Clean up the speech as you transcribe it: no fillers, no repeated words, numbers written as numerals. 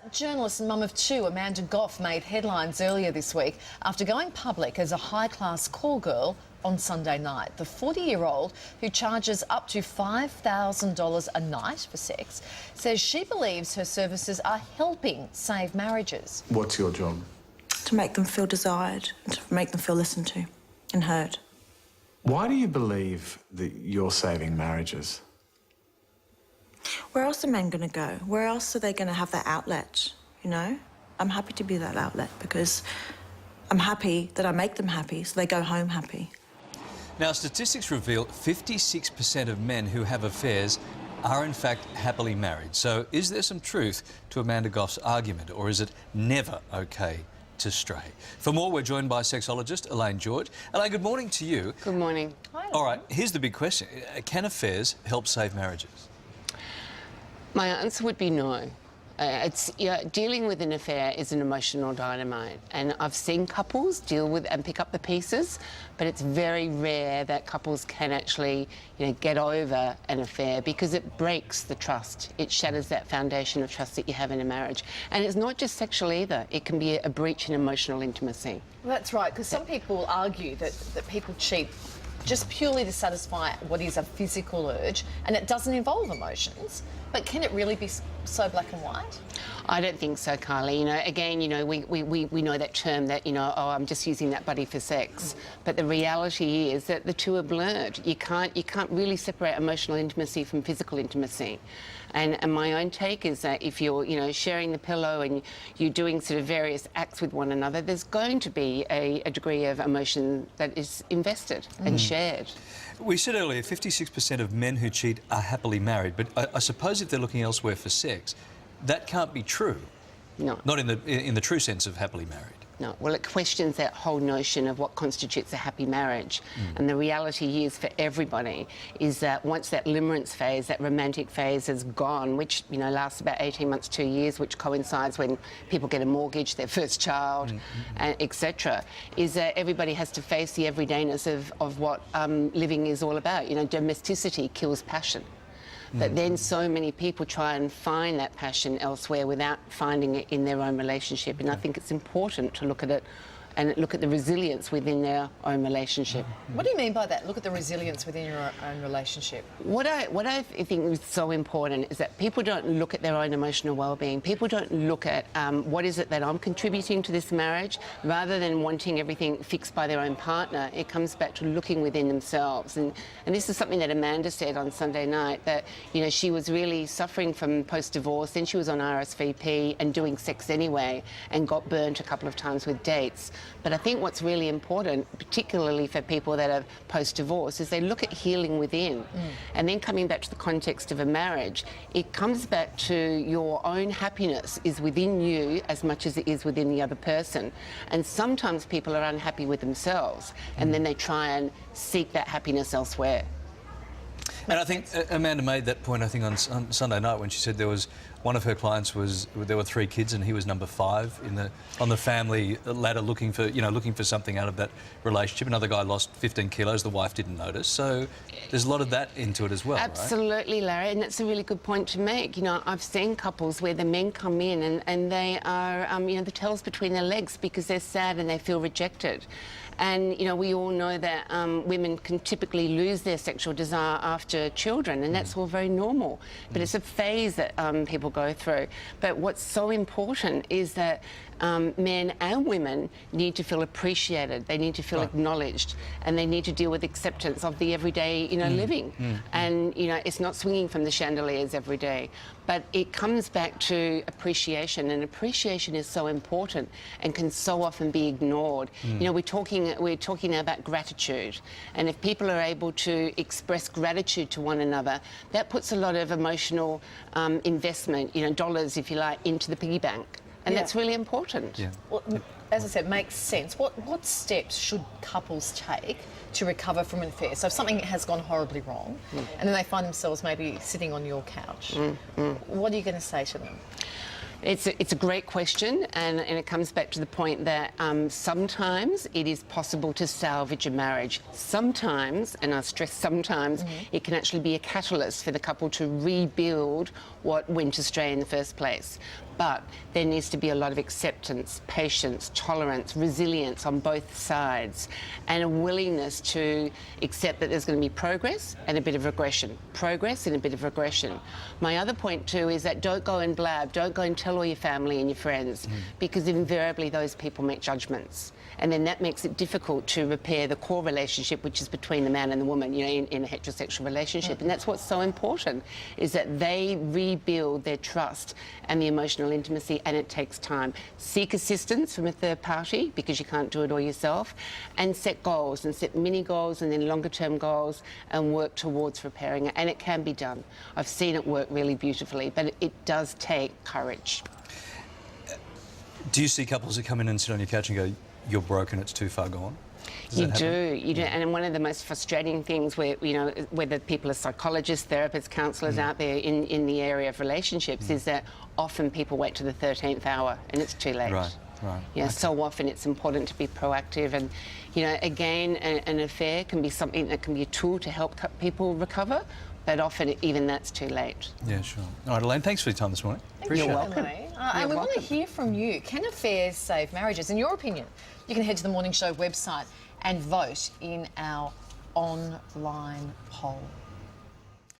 Journalist and mum of two Amanda Goff made headlines earlier this week after going public as a high-class call girl on Sunday night. The 40-year-old, who charges up to $5,000 a night for sex, says she believes her services are helping save marriages. What's your job? To make them feel desired, and to make them feel listened to and heard. Why do you believe that you're saving marriages? Where else are men going to go? Where else are they going to have that outlet, you know? I'm happy to be that outlet because I'm happy that I make them happy, so they go home happy. Now, statistics reveal 56% of men who have affairs are in fact happily married. So is there some truth to Amanda Goff's argument, or is it never okay to stray? For more, we're joined by sexologist Elaine George. Elaine, good morning to you. Good morning. Hi. All right, here's the big question. Can affairs help save marriages? My answer would be no. Dealing with an affair is an emotional dynamite, and I've seen couples deal with and pick up the pieces, but it's very rare that couples can actually, get over an affair because it breaks the trust. It shatters that foundation of trust that you have in a marriage. And it's not just sexual either. It can be a breach in emotional intimacy. Well, that's right, because some people argue that people cheat just purely to satisfy what is a physical urge, and it doesn't involve emotions. But can it really be so black and white? I don't think so, Kylie. Again, we know that term that, oh, I'm just using that buddy for sex. But the reality is that the two are blurred. You can't really separate emotional intimacy from physical intimacy. And my own take is that if you're, sharing the pillow and you're doing sort of various acts with one another, there's going to be a degree of emotion that is invested and shared. We said earlier 56% of men who cheat are happily married, but I suppose if they're looking elsewhere for sex, that can't be true. No. Not in the true sense of happily married. No. Well, it questions that whole notion of what constitutes a happy marriage. And the reality is, for everybody, is that once that limerence phase, that romantic phase is gone, which, lasts about 18 months, 2 years, which coincides when people get a mortgage, their first child, etc., is that everybody has to face the everydayness of what living is all about. Domesticity kills passion. But then so many people try and find that passion elsewhere without finding it in their own relationship. And I think it's important to look at it and look at the resilience within their own relationship. What do you mean by that? Look at the resilience within your own relationship. What I think is so important is that people don't look at their own emotional well-being. People don't look at what is it that I'm contributing to this marriage, rather than wanting everything fixed by their own partner. It comes back to looking within themselves. And this is something that Amanda said on Sunday night, that she was really suffering from post-divorce. Then she was on RSVP and doing sex anyway, and got burnt a couple of times with dates. But I think what's really important, particularly for people that are post-divorce, is they look at healing within. And then coming back to the context of a marriage, it comes back to your own happiness is within you as much as it is within the other person. And sometimes people are unhappy with themselves, and then they try and seek that happiness elsewhere. And I think Amanda made that point, I think, on Sunday night, when she said one of her clients there were 3 kids and he was number 5 on the family ladder, looking for something out of that relationship. Another guy lost 15 kilos, the wife didn't notice. So there's a lot of that into it as well, Absolutely, right? Larry, and that's a really good point to make. I've seen couples where the men come in and they are, the tail's between their legs because they're sad and they feel rejected. And, we all know that women can typically lose their sexual desire after children, and that's all very normal. But it's a phase that people go through. But what's so important is that men and women need to feel appreciated, they need to feel acknowledged, and they need to deal with acceptance of the everyday, living. And, it's not swinging from the chandeliers every day. But it comes back to appreciation, and appreciation is so important and can so often be ignored. We're talking about gratitude, and if people are able to express gratitude to one another, that puts a lot of emotional investment, dollars, if you like, into the piggy bank. And that's really important. Yeah. Well, as I said, makes sense. What steps should couples take to recover from an affair? So if something has gone horribly wrong and then they find themselves maybe sitting on your couch, what are you going to say to them? It's a great question, and it comes back to the point that sometimes it is possible to salvage a marriage. Sometimes, and I stress sometimes, it can actually be a catalyst for the couple to rebuild what went astray in the first place. But there needs to be a lot of acceptance, patience, tolerance, resilience on both sides, and a willingness to accept that there's going to be progress and a bit of regression. Progress and a bit of regression. My other point too is that don't go and blab, don't go and tell all your family and your friends, because invariably those people make judgments. And then that makes it difficult to repair the core relationship, which is between the man and the woman, you know, in a heterosexual relationship. And that's what's so important, is that they rebuild their trust and the emotional intimacy, and it takes time. Seek assistance from a third party, because you can't do it all yourself, and set goals, and set mini goals and then longer term goals, and work towards repairing it. And it can be done. I've seen it work really beautifully, but it does take courage. Do you see couples that come in and sit on your couch and go, "You're broken, it's too far gone"? You do. And one of the most frustrating things where, you know, whether people are psychologists, therapists, counsellors out there in the area of relationships, is that often people wait to the 13th hour and it's too late. Right. Yeah, Okay. so often it's important to be proactive, and, you know, again, an affair can be something that can be a tool to help people recover, but often even that's too late. Yeah, sure. All right, Elaine, thanks for your time this morning. Appreciate You're it. welcome. And we want to hear from you. Can affairs save marriages? In your opinion, you can head to the Morning Show website and vote in our online poll.